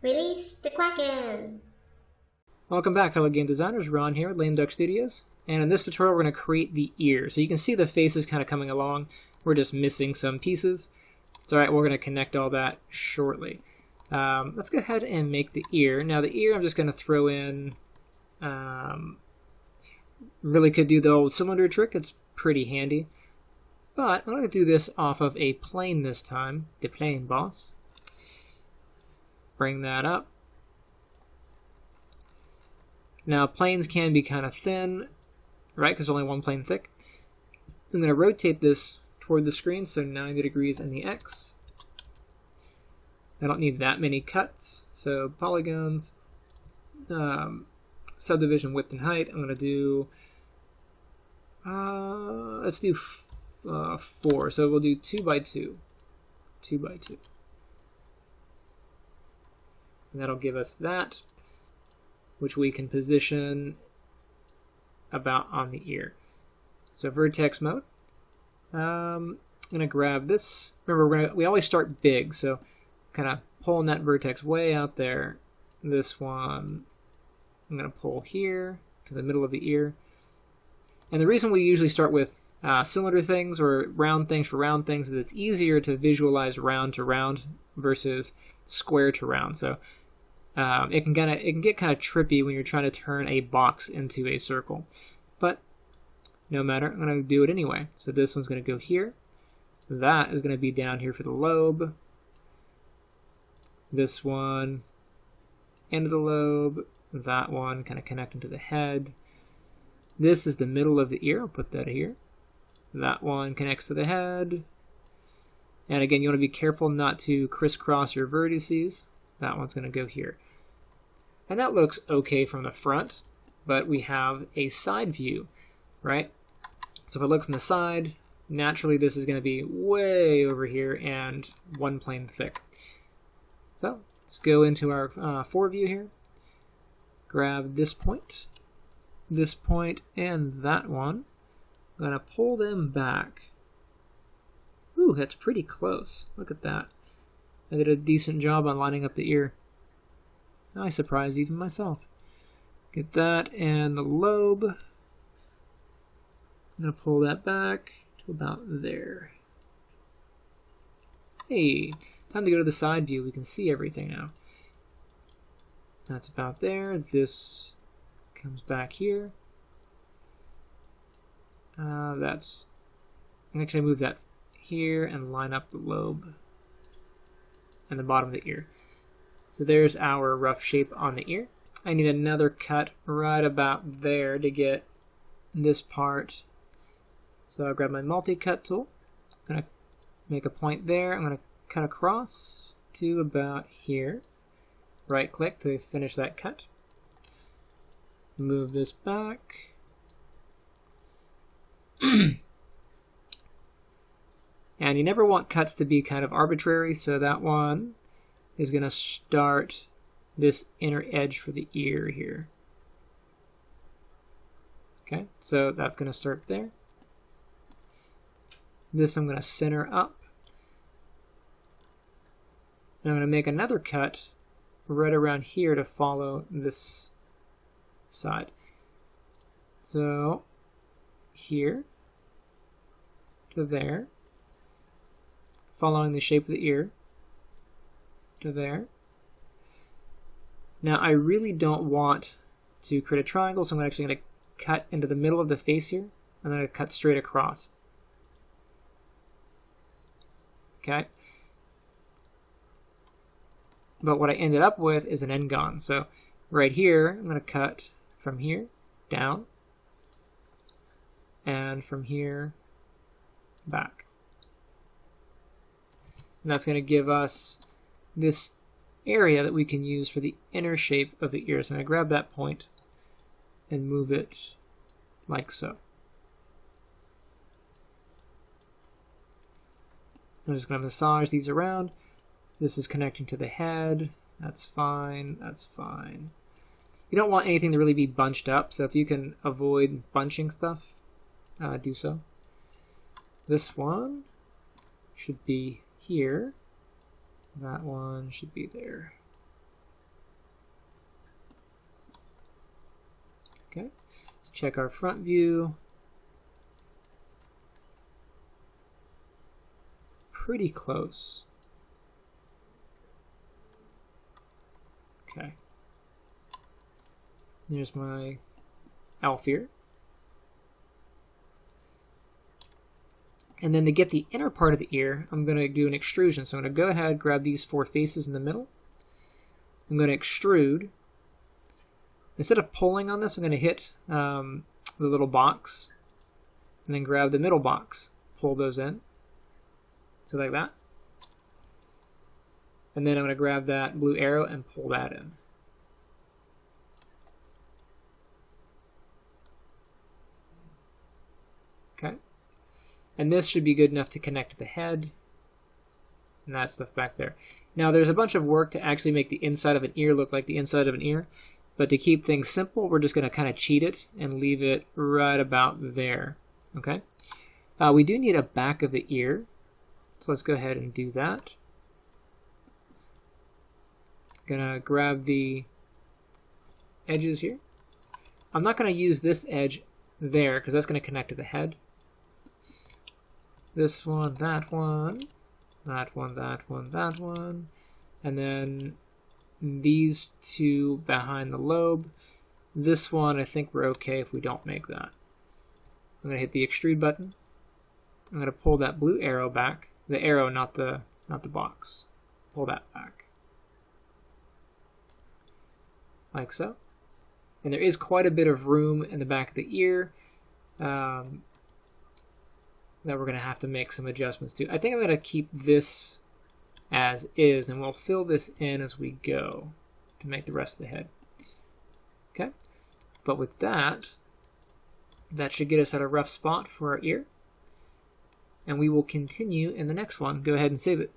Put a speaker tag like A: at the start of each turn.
A: Release the Kraken!
B: Welcome back, fellow game designers. Ron here with Lame Duck Studios. And in this tutorial, we're going to create the ear. So you can see the face is kind of coming along. We're just missing some pieces. It's alright, we're going to connect all that shortly. Let's go ahead and make the ear. Now the ear, I'm just going to throw in... really could do the old cylinder trick. It's pretty handy. But I'm going to do this off of a plane this time. The plane boss. Bring that up. Now, planes can be kind of thin, right, because only one plane thick. I'm going to rotate this toward the screen, so 90 degrees in the X. I don't need that many cuts, so polygons, subdivision width and height. I'm going to do, let's do 4, so we'll do 2 by 2, 2 by 2. And that'll give us that, which we can position about on the ear. So vertex mode. I'm going to grab this. Remember, we always start big, so kind of pulling that vertex way out there. This one I'm going to pull here to the middle of the ear. And the reason we usually start with cylinder things or round things for round things is it's easier to visualize round to round versus square to round. So it can get kind of trippy when you're trying to turn a box into a circle, but no matter, I'm going to do it anyway. So this one's going to go here. That is going to be down here for the lobe. This one, end of the lobe. That one kind of connecting to the head. This is the middle of the ear. I'll put that here. That one connects to the head. And again, you want to be careful not to crisscross your vertices. That one's going to go here. And that looks okay from the front, but we have a side view, right? So if I look from the side, naturally this is going to be way over here and one plane thick. So let's go into our 4 view here. Grab this point, and that one. I'm going to pull them back. Ooh, that's pretty close. Look at that. I did a decent job on lining up the ear. I surprised even myself. Get that and the lobe. I'm going to pull that back to about there. Hey, time to go to the side view. We can see everything now. That's about there. This comes back here. That's... I can actually move that here and line up the lobe and the bottom of the ear. So there's our rough shape on the ear. I need another cut right about there to get this part. So I'll grab my multi-cut tool. I'm going to make a point there. I'm going to cut across to about here. Right click to finish that cut. Move this back. And you never want cuts to be kind of arbitrary, so that one is going to start this inner edge for the ear here. Okay, so that's going to start there. This I'm going to center up. And I'm going to make another cut right around here to follow this side. So here to there, following the shape of the ear to there. Now I really don't want to create a triangle, so I'm actually going to cut into the middle of the face here. I'm going to cut straight across. Okay. But what I ended up with is an n-gon. So right here, I'm going to cut from here down and from here back. And that's going to give us this area that we can use for the inner shape of the ear. So I'm going to grab that point and move it like so. I'm just going to massage these around. This is connecting to the head. That's fine. That's fine. You don't want anything to really be bunched up, so if you can avoid bunching stuff, do so. This one should be here. That one should be there. Okay, let's check our front view. Pretty close. Okay. Here's my elf ear. And then to get the inner part of the ear, I'm going to do an extrusion. So I'm going to go ahead, grab these 4 faces in the middle. I'm going to extrude. Instead of pulling on this, I'm going to hit the little box and then grab the middle box. Pull those in. So like that. And then I'm going to grab that blue arrow and pull that in. Okay. And this should be good enough to connect to the head and that stuff back there. Now there's a bunch of work to actually make the inside of an ear look like the inside of an ear. But to keep things simple, we're just going to kind of cheat it and leave it right about there. Okay. We do need a back of the ear. So let's go ahead and do that. Gonna grab the edges here. I'm not going to use this edge there because that's going to connect to the head. This one, that one, that one, that one, that one, and then these 2 behind the lobe. This one, I think we're okay if we don't make that. I'm going to hit the extrude button. I'm going to pull that blue arrow back. The arrow, not the box. Pull that back. Like so. And there is quite a bit of room in the back of the ear that we're going to have to make some adjustments to. I think I'm going to keep this as is, and we'll fill this in as we go to make the rest of the head. Okay, but with that, that should get us at a rough spot for our ear, and we will continue in the next one. Go ahead and save it.